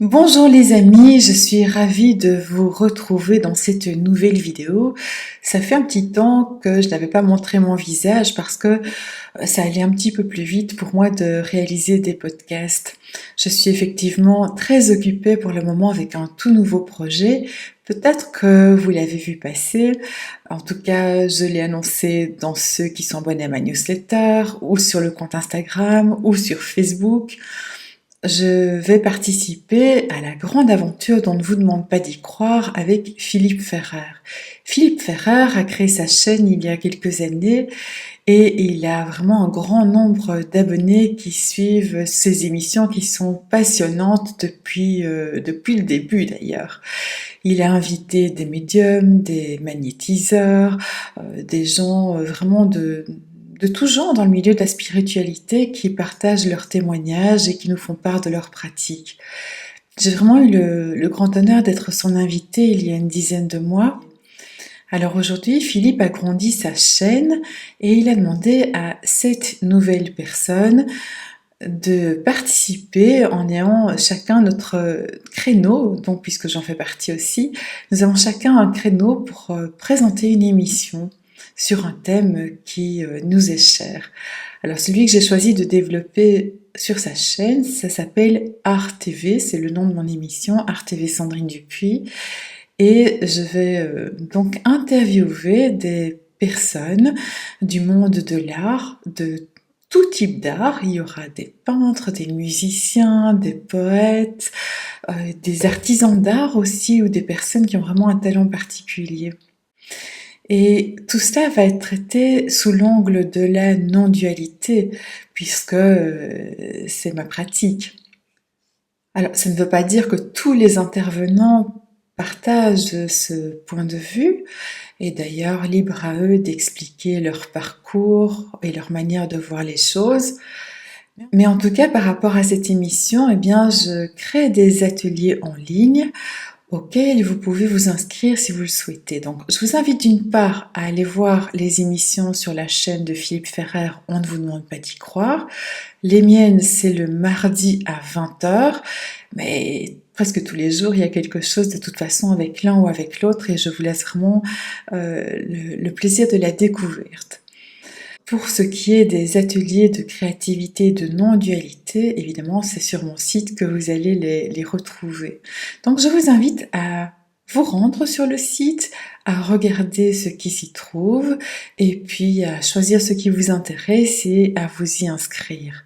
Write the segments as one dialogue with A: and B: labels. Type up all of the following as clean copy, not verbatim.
A: Bonjour les amis, je suis ravie de vous retrouver dans cette nouvelle vidéo. Ça fait un petit temps que je n'avais pas montré mon visage parce que ça allait un petit peu plus vite pour moi de réaliser des podcasts. Je suis effectivement très occupée pour le moment avec un tout nouveau projet. Peut-être que vous l'avez vu passer. En tout cas, je l'ai annoncé dans ceux qui sont abonnés à ma newsletter ou sur le compte Instagram ou sur Facebook. Je vais participer à la grande aventure dont ne vous demande pas d'y croire avec Philippe Ferrer. Philippe Ferrer a créé sa chaîne il y a quelques années et il a vraiment un grand nombre d'abonnés qui suivent ses émissions qui sont passionnantes depuis le début d'ailleurs. Il a invité des médiums, des magnétiseurs, des gens vraiment de tout genre dans le milieu de la spiritualité qui partagent leurs témoignages et qui nous font part de leurs pratiques. J'ai vraiment eu le grand honneur d'être son invité il y a une dizaine de mois. Alors aujourd'hui, Philippe a grandi sa chaîne et il a demandé à 7 nouvelles personnes de participer en ayant chacun notre créneau, donc puisque j'en fais partie aussi, nous avons chacun un créneau pour présenter une émission sur un thème qui nous est cher. Alors celui que j'ai choisi de développer sur sa chaîne, ça s'appelle Art TV, c'est le nom de mon émission, Art TV Sandrine Dupuis, et je vais donc interviewer des personnes du monde de l'art, de tout type d'art. Il y aura des peintres, des musiciens, des poètes, des artisans d'art aussi, ou des personnes qui ont vraiment un talent particulier. Et tout cela va être traité sous l'angle de la non-dualité, puisque c'est ma pratique. Alors, ça ne veut pas dire que tous les intervenants partagent ce point de vue, et d'ailleurs, libre à eux d'expliquer leur parcours et leur manière de voir les choses. Mais en tout cas, par rapport à cette émission, eh bien, je crée des ateliers en ligne auxquels vous pouvez vous inscrire si vous le souhaitez. Donc, je vous invite d'une part à aller voir les émissions sur la chaîne de Philippe Ferrer, On ne vous demande pas d'y croire. Les miennes, c'est le mardi à 20h, mais presque tous les jours, il y a quelque chose de toute façon avec l'un ou avec l'autre et je vous laisse vraiment le plaisir de la découverte. Pour ce qui est des ateliers de créativité et de non-dualité, évidemment, c'est sur mon site que vous allez les retrouver. Donc, je vous invite à vous rendre sur le site, à regarder ce qui s'y trouve, et puis à choisir ce qui vous intéresse et à vous y inscrire.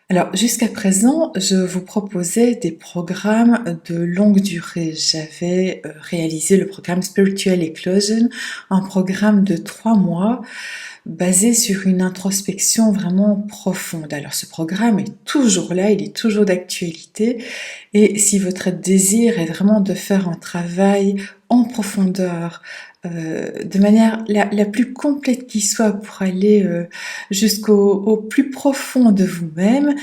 A: Alors, jusqu'à présent, je vous proposais des programmes de longue durée. J'avais réalisé le programme Spiritual Eclosion, un programme de 3 mois basé sur une introspection vraiment profonde. Alors ce programme est toujours là, il est toujours d'actualité et si votre désir est vraiment de faire un travail en profondeur, de manière la plus complète qui soit pour aller au plus profond de vous-même,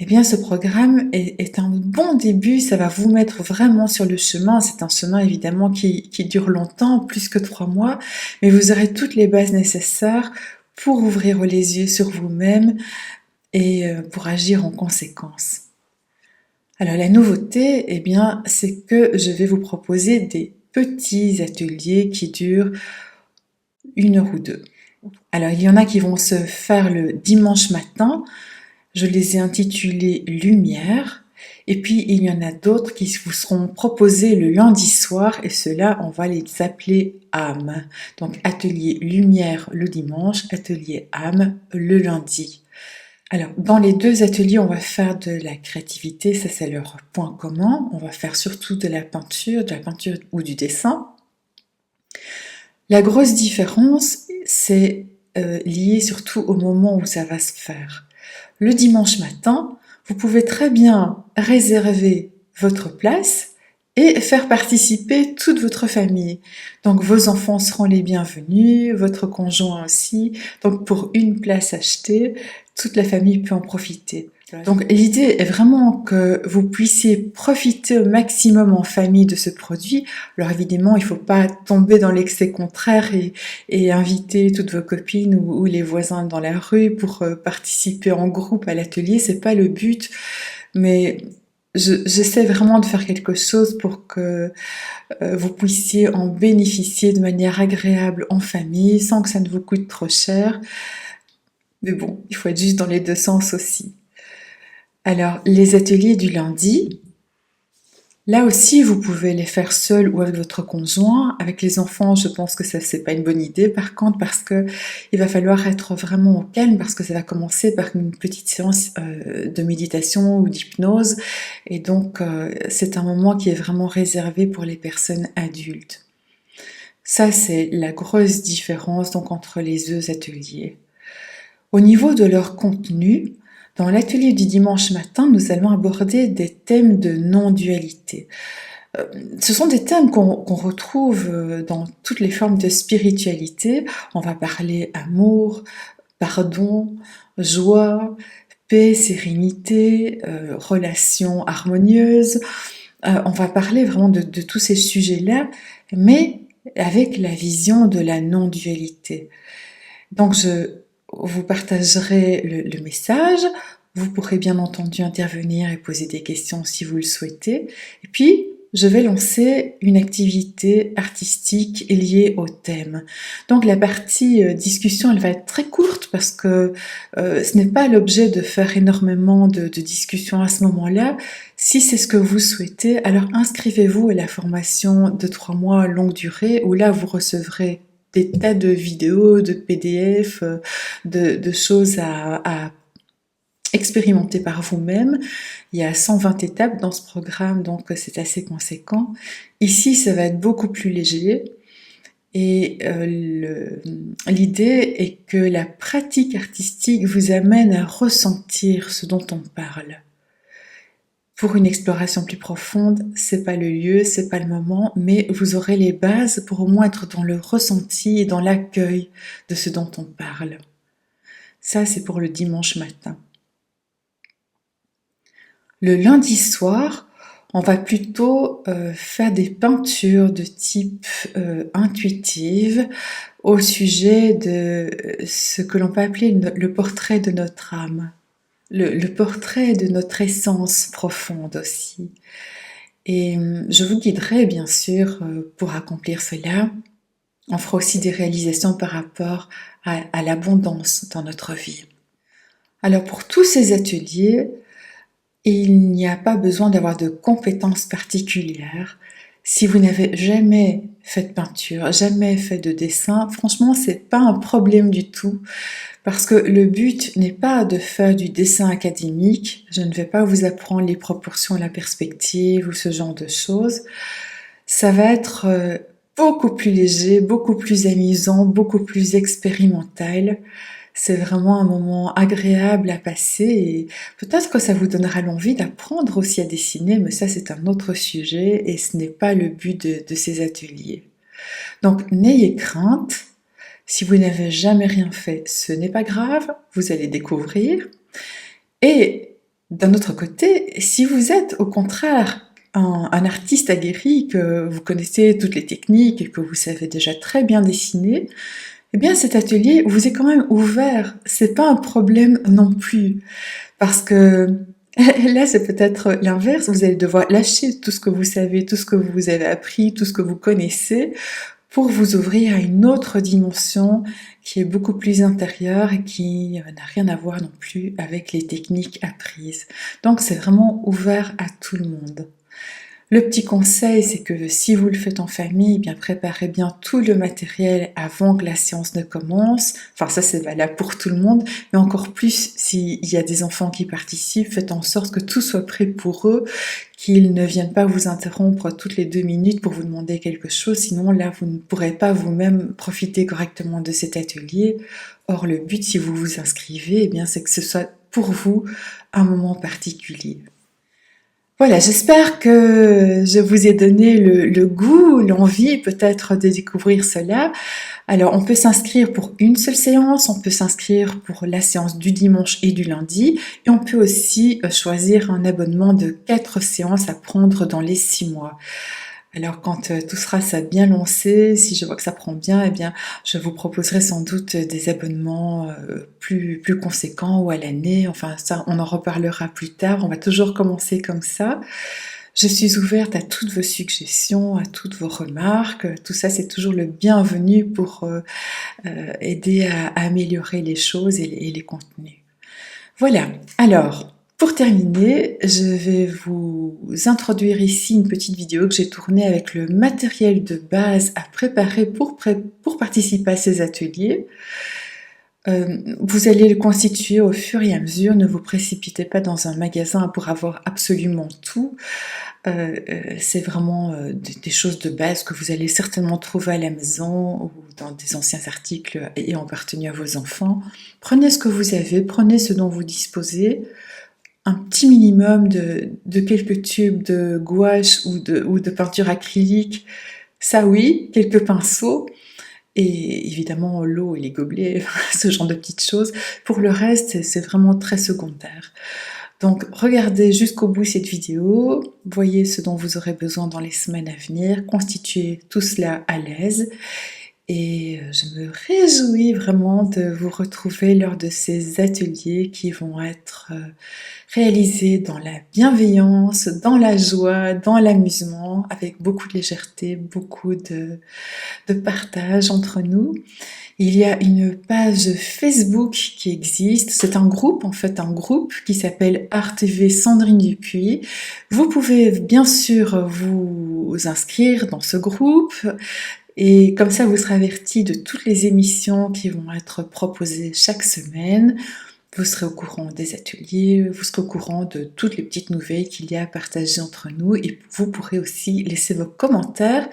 A: eh bien, ce programme est un bon début, ça va vous mettre vraiment sur le chemin. C'est un chemin évidemment qui dure longtemps, plus que 3 mois, mais vous aurez toutes les bases nécessaires pour ouvrir les yeux sur vous-même et pour agir en conséquence. Alors la nouveauté, eh bien, c'est que je vais vous proposer des petits ateliers qui durent 1 heure ou 2. Alors il y en a qui vont se faire le dimanche matin. Je les ai intitulés Lumière. Et puis, il y en a d'autres qui vous seront proposés le lundi soir, et ceux-là, on va les appeler âme. Donc, atelier lumière le dimanche, atelier âme le lundi. Alors, dans les 2 ateliers, on va faire de la créativité, ça c'est leur point commun. On va faire surtout de la peinture ou du dessin. La grosse différence, c'est lié surtout au moment où ça va se faire. Le dimanche matin, vous pouvez très bien réserver votre place et faire participer toute votre famille. Donc vos enfants seront les bienvenus, votre conjoint aussi. Donc pour une place achetée, toute la famille peut en profiter. Donc l'idée est vraiment que vous puissiez profiter au maximum en famille de ce produit. Alors évidemment, il ne faut pas tomber dans l'excès contraire et inviter toutes vos copines ou les voisins dans la rue pour participer en groupe à l'atelier. C'est pas le but, mais j'essaie vraiment de faire quelque chose pour que vous puissiez en bénéficier de manière agréable en famille, sans que ça ne vous coûte trop cher. Mais bon, il faut être juste dans les deux sens aussi. Alors, les ateliers du lundi, là aussi, vous pouvez les faire seul ou avec votre conjoint. Avec les enfants, je pense que ça, c'est pas une bonne idée, par contre, parce que il va falloir être vraiment au calme, parce que ça va commencer par une petite séance de méditation ou d'hypnose. Et donc, c'est un moment qui est vraiment réservé pour les personnes adultes. Ça, c'est la grosse différence donc entre les deux ateliers. Au niveau de leur contenu, dans l'atelier du dimanche matin, nous allons aborder des thèmes de non-dualité. Ce sont des thèmes qu'on retrouve dans toutes les formes de spiritualité. On va parler amour, pardon, joie, paix, sérénité, relations harmonieuses. On va parler vraiment de tous ces sujets-là, mais avec la vision de la non-dualité. Donc je vous partagerai le message, vous pourrez bien entendu intervenir et poser des questions si vous le souhaitez, et puis je vais lancer une activité artistique liée au thème. Donc la partie discussion, elle va être très courte parce que ce n'est pas l'objet de faire énormément de discussions à ce moment-là. Si c'est ce que vous souhaitez, alors inscrivez-vous à la formation de 3 mois longue durée où là vous recevrez des tas de vidéos, de PDF, de choses à expérimenter par vous-même. Il y a 120 étapes dans ce programme, donc c'est assez conséquent. Ici, ça va être beaucoup plus léger. Et l'idée est que la pratique artistique vous amène à ressentir ce dont on parle. Pour une exploration plus profonde, c'est pas le lieu, c'est pas le moment, mais vous aurez les bases pour au moins être dans le ressenti et dans l'accueil de ce dont on parle. Ça, c'est pour le dimanche matin. Le lundi soir, on va plutôt faire des peintures de type intuitive au sujet de ce que l'on peut appeler le portrait de notre âme. Le portrait de notre essence profonde aussi. Et je vous guiderai bien sûr pour accomplir cela. On fera aussi des réalisations par rapport à l'abondance dans notre vie. Alors pour tous ces ateliers, il n'y a pas besoin d'avoir de compétences particulières. Si vous n'avez jamais fait de peinture, jamais fait de dessin, franchement, c'est pas un problème du tout. Parce que le but n'est pas de faire du dessin académique, je ne vais pas vous apprendre les proportions, la perspective ou ce genre de choses. Ça va être beaucoup plus léger, beaucoup plus amusant, beaucoup plus expérimental. C'est vraiment un moment agréable à passer et peut-être que ça vous donnera l'envie d'apprendre aussi à dessiner, mais ça c'est un autre sujet et ce n'est pas le but de ces ateliers. Donc n'ayez crainte. Si vous n'avez jamais rien fait, ce n'est pas grave, vous allez découvrir. Et d'un autre côté, si vous êtes au contraire un artiste aguerri, que vous connaissez toutes les techniques et que vous savez déjà très bien dessiner, eh bien cet atelier vous est quand même ouvert. C'est pas un problème non plus. Parce que là, c'est peut-être l'inverse, vous allez devoir lâcher tout ce que vous savez, tout ce que vous avez appris, tout ce que vous connaissez, pour vous ouvrir à une autre dimension qui est beaucoup plus intérieure et qui n'a rien à voir non plus avec les techniques apprises. Donc c'est vraiment ouvert à tout le monde. Le petit conseil, c'est que si vous le faites en famille, eh bien préparez bien tout le matériel avant que la séance ne commence. Enfin ça c'est valable pour tout le monde, mais encore plus s'il y a des enfants qui participent, faites en sorte que tout soit prêt pour eux, qu'ils ne viennent pas vous interrompre toutes les 2 minutes pour vous demander quelque chose, sinon là vous ne pourrez pas vous-même profiter correctement de cet atelier. Or le but si vous vous inscrivez, eh bien c'est que ce soit pour vous un moment particulier. Voilà, j'espère que je vous ai donné le goût, l'envie peut-être de découvrir cela. Alors, on peut s'inscrire pour une seule séance, on peut s'inscrire pour la séance du dimanche et du lundi, et on peut aussi choisir un abonnement de 4 séances à prendre dans les 6 mois. Alors quand tout ça bien lancé, si je vois que ça prend bien, eh bien, je vous proposerai sans doute des abonnements plus conséquents ou à l'année. Enfin, ça, on en reparlera plus tard. On va toujours commencer comme ça. Je suis ouverte à toutes vos suggestions, à toutes vos remarques. Tout ça, c'est toujours le bienvenu pour aider à améliorer les choses et les contenus. Voilà. Alors, pour terminer, je vais vous introduire ici une petite vidéo que j'ai tournée avec le matériel de base à préparer pour participer à ces ateliers. Vous allez le constituer au fur et à mesure, ne vous précipitez pas dans un magasin pour avoir absolument tout. C'est vraiment des choses de base que vous allez certainement trouver à la maison ou dans des anciens articles ayant appartenu à vos enfants. Prenez ce que vous avez, prenez ce dont vous disposez, un petit minimum de quelques tubes de gouache ou de peinture acrylique, ça oui, quelques pinceaux, et évidemment l'eau et les gobelets, ce genre de petites choses. Pour le reste, c'est vraiment très secondaire. Donc regardez jusqu'au bout cette vidéo, voyez ce dont vous aurez besoin dans les semaines à venir, constituez tout cela à l'aise et je me réjouis vraiment de vous retrouver lors de ces ateliers qui vont être réalisés dans la bienveillance, dans la joie, dans l'amusement, avec beaucoup de légèreté, beaucoup de partage entre nous. Il y a une page Facebook qui existe, c'est un groupe en fait, un groupe qui s'appelle RTV Sandrine Dupuis. Vous pouvez bien sûr vous inscrire dans ce groupe et comme ça vous serez averti de toutes les émissions qui vont être proposées chaque semaine. Vous serez au courant des ateliers, vous serez au courant de toutes les petites nouvelles qu'il y a à partager entre nous et vous pourrez aussi laisser vos commentaires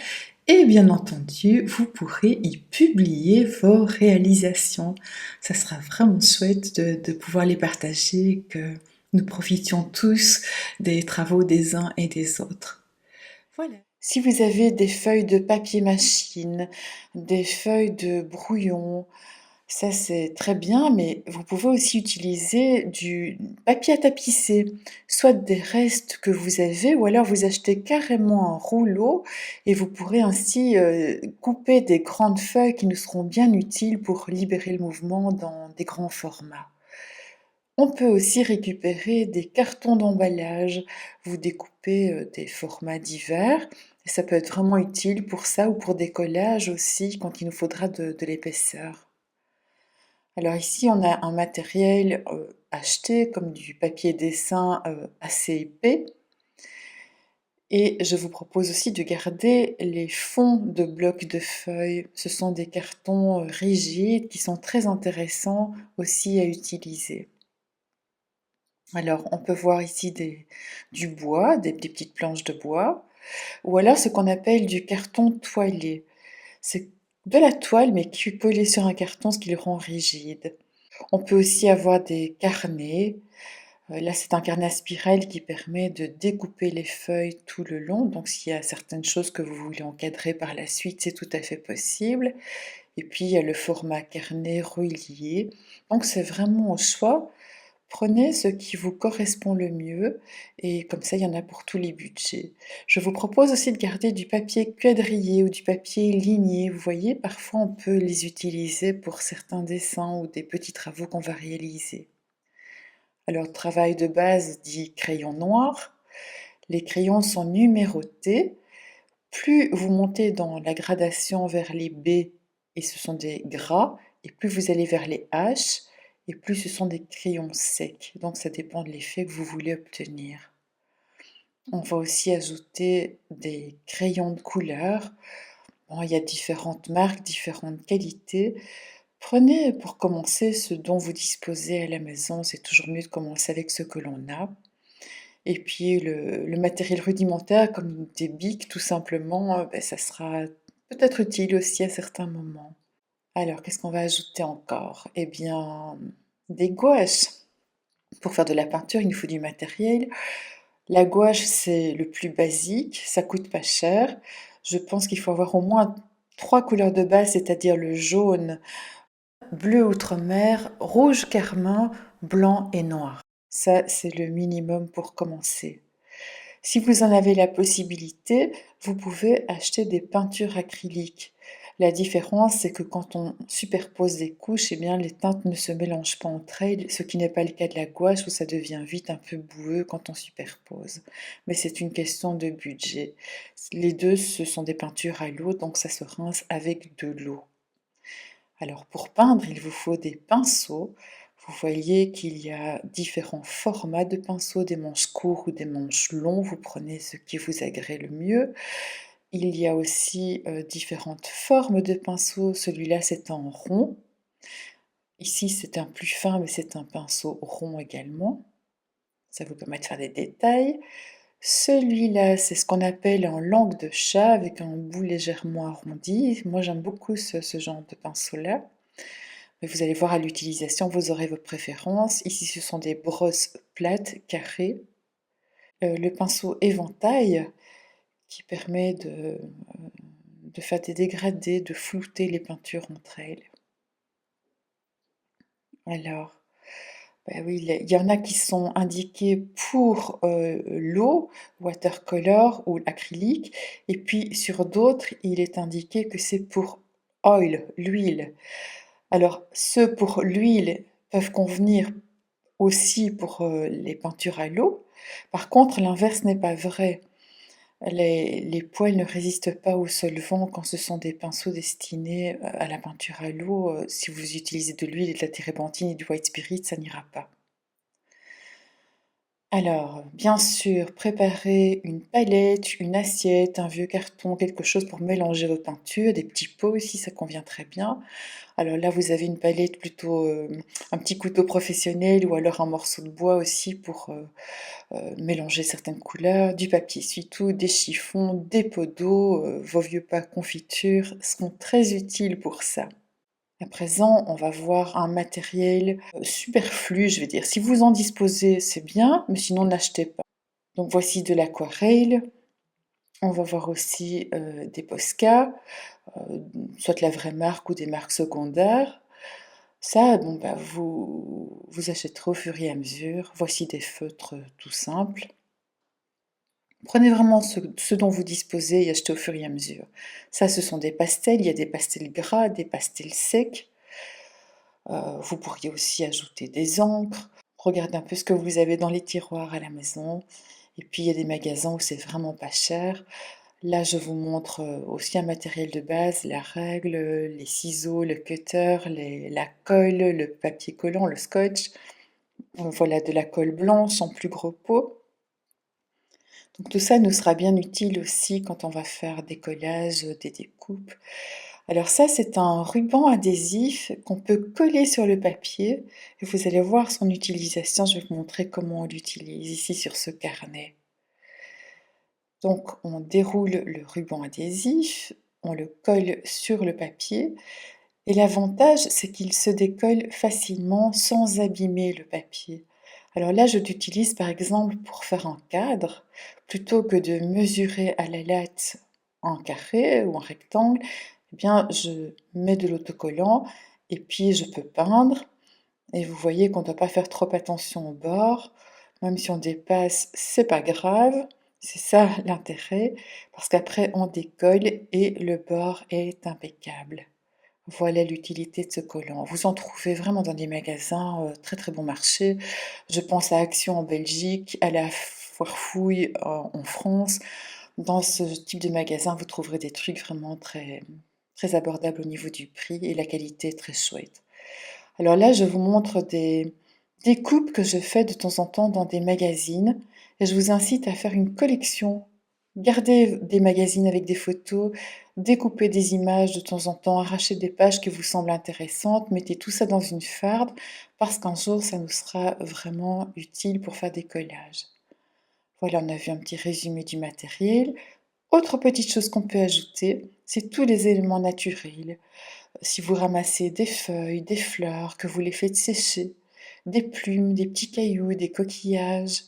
A: et bien entendu, vous pourrez y publier vos réalisations. Ça sera vraiment chouette de pouvoir les partager, que nous profitions tous des travaux des uns et des autres. Voilà. Si vous avez des feuilles de papier machine, des feuilles de brouillon, ça c'est très bien, mais vous pouvez aussi utiliser du papier à tapisser, soit des restes que vous avez, ou alors vous achetez carrément un rouleau et vous pourrez ainsi couper des grandes feuilles qui nous seront bien utiles pour libérer le mouvement dans des grands formats. On peut aussi récupérer des cartons d'emballage, vous découpez des formats divers, et ça peut être vraiment utile pour ça ou pour des collages aussi quand il nous faudra de l'épaisseur. Alors ici, on a un matériel acheté comme du papier dessin assez épais. Et je vous propose aussi de garder les fonds de blocs de feuilles. Ce sont des cartons rigides qui sont très intéressants aussi à utiliser. Alors, on peut voir ici du bois, des petites planches de bois, ou alors ce qu'on appelle du carton toilé. C'est de la toile, mais qui est collée sur un carton, ce qui le rend rigide. On peut aussi avoir des carnets. Là, c'est un carnet à spirale qui permet de découper les feuilles tout le long. Donc, s'il y a certaines choses que vous voulez encadrer par la suite, c'est tout à fait possible. Et puis, il y a le format carnet relié. Donc, c'est vraiment au choix. Prenez ce qui vous correspond le mieux et comme ça, il y en a pour tous les budgets. Je vous propose aussi de garder du papier quadrillé ou du papier ligné. Vous voyez, parfois on peut les utiliser pour certains dessins ou des petits travaux qu'on va réaliser. Alors, travail de base dit crayon noir. Les crayons sont numérotés. Plus vous montez dans la gradation vers les B, et ce sont des gras, et plus vous allez vers les H, et plus ce sont des crayons secs. Donc ça dépend de l'effet que vous voulez obtenir. On va aussi ajouter des crayons de couleur. Bon, il y a différentes marques, différentes qualités. Prenez pour commencer ce dont vous disposez à la maison. C'est toujours mieux de commencer avec ce que l'on a. Et puis le matériel rudimentaire comme des bics tout simplement, ça sera peut-être utile aussi à certains moments. Alors qu'est-ce qu'on va ajouter encore? Eh bien, des gouaches. Pour faire de la peinture, il nous faut du matériel. La gouache, c'est le plus basique, ça coûte pas cher. Je pense qu'il faut avoir au moins 3 couleurs de base, c'est-à-dire le jaune, bleu outre-mer, rouge carmin, blanc et noir. Ça, c'est le minimum pour commencer. Si vous en avez la possibilité, vous pouvez acheter des peintures acryliques. La différence, c'est que quand on superpose des couches, eh bien, les teintes ne se mélangent pas entre elles, ce qui n'est pas le cas de la gouache où ça devient vite un peu boueux quand on superpose. Mais c'est une question de budget. Les deux, ce sont des peintures à l'eau, donc ça se rince avec de l'eau. Alors pour peindre, il vous faut des pinceaux. Vous voyez qu'il y a différents formats de pinceaux, des manches courts ou des manches longs. Vous prenez ce qui vous agrée le mieux. Il y a aussi différentes formes de pinceaux. Celui-là, c'est en rond. Ici, c'est un plus fin, mais c'est un pinceau rond également. Ça vous permet de faire des détails. Celui-là, c'est ce qu'on appelle un langue de chat avec un bout légèrement arrondi. Moi, j'aime beaucoup ce genre de pinceau-là. Mais vous allez voir à l'utilisation, vous aurez vos préférences. Ici, ce sont des brosses plates, carrées. Le pinceau éventail qui permet de faire des dégradés, de flouter les peintures entre elles. Alors, bah oui, il y en a qui sont indiqués pour l'eau, watercolor ou l'acrylique, et puis sur d'autres, il est indiqué que c'est pour oil, l'huile. Alors, ceux pour l'huile peuvent convenir aussi pour les peintures à l'eau. Par contre, l'inverse n'est pas vrai. Les poils ne résistent pas au solvant quand ce sont des pinceaux destinés à la peinture à l'eau. Si vous utilisez de l'huile et de la térébenthine et du white spirit, ça n'ira pas. Alors, bien sûr, préparez une palette, une assiette, un vieux carton, quelque chose pour mélanger vos peintures, des petits pots aussi, ça convient très bien. Alors là, vous avez une palette plutôt, un petit couteau professionnel ou alors un morceau de bois aussi pour mélanger certaines couleurs, du papier essuie-tout, des chiffons, des pots d'eau, vos vieux pâtes confiture seront très utiles pour ça. À présent, on va voir un matériel superflu, je vais dire. Si vous en disposez, c'est bien, mais sinon n'achetez pas. Donc voici de l'aquarelle. On va voir aussi des Posca, soit la vraie marque ou des marques secondaires. Ça, bon, bah, vous achèterez au fur et à mesure. Voici des feutres tout simples. Prenez vraiment ce dont vous disposez et achetez au fur et à mesure. Ça, ce sont des pastels. Il y a des pastels gras, des pastels secs. Vous pourriez aussi ajouter des encres. Regardez un peu ce que vous avez dans les tiroirs à la maison. Et puis, il y a des magasins où c'est vraiment pas cher. Là, je vous montre aussi un matériel de base, la règle, les ciseaux, le cutter, la colle, le papier collant, le scotch. Voilà de la colle blanche en plus gros pot. Donc tout ça nous sera bien utile aussi quand on va faire des collages, des découpes. Alors ça, c'est un ruban adhésif qu'on peut coller sur le papier et vous allez voir son utilisation. Je vais vous montrer comment on l'utilise ici sur ce carnet. Donc on déroule le ruban adhésif, on le colle sur le papier et l'avantage, c'est qu'il se décolle facilement sans abîmer le papier. Alors là, je l'utilise par exemple pour faire un cadre, plutôt que de mesurer à la latte en carré ou en rectangle, eh bien je mets de l'autocollant et puis je peux peindre. Et vous voyez qu'on ne doit pas faire trop attention au bord, même si on dépasse, c'est pas grave, c'est ça l'intérêt, parce qu'après on décolle et le bord est impeccable. Voilà l'utilité de ce collant. Vous en trouvez vraiment dans des magasins très très bon marché. Je pense à Action en Belgique, à la Foire Fouille en France. Dans ce type de magasin, vous trouverez des trucs vraiment très, très abordables au niveau du prix et la qualité est très chouette. Alors là, je vous montre des découpes que je fais de temps en temps dans des magazines et je vous incite à faire une collection. Gardez des magazines avec des photos, découpez des images de temps en temps, arrachez des pages qui vous semblent intéressantes, mettez tout ça dans une farde parce qu'un jour ça nous sera vraiment utile pour faire des collages. Voilà, on a vu un petit résumé du matériel. Autre petite chose qu'on peut ajouter, c'est tous les éléments naturels. Si vous ramassez des feuilles, des fleurs, que vous les faites sécher, des plumes, des petits cailloux, des coquillages,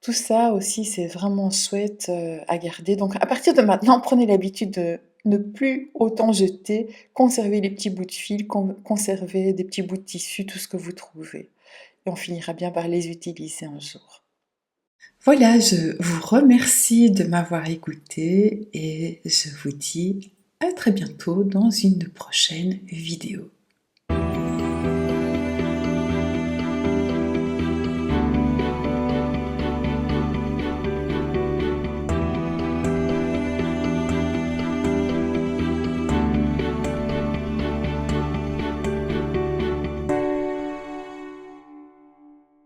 A: tout ça aussi c'est vraiment chouette à garder. Donc à partir de maintenant, prenez l'habitude de ne plus autant jeter, conservez les petits bouts de fil, conservez des petits bouts de tissu, tout ce que vous trouvez. Et on finira bien par les utiliser un jour. Voilà, je vous remercie de m'avoir écouté et je vous dis à très bientôt dans une prochaine vidéo.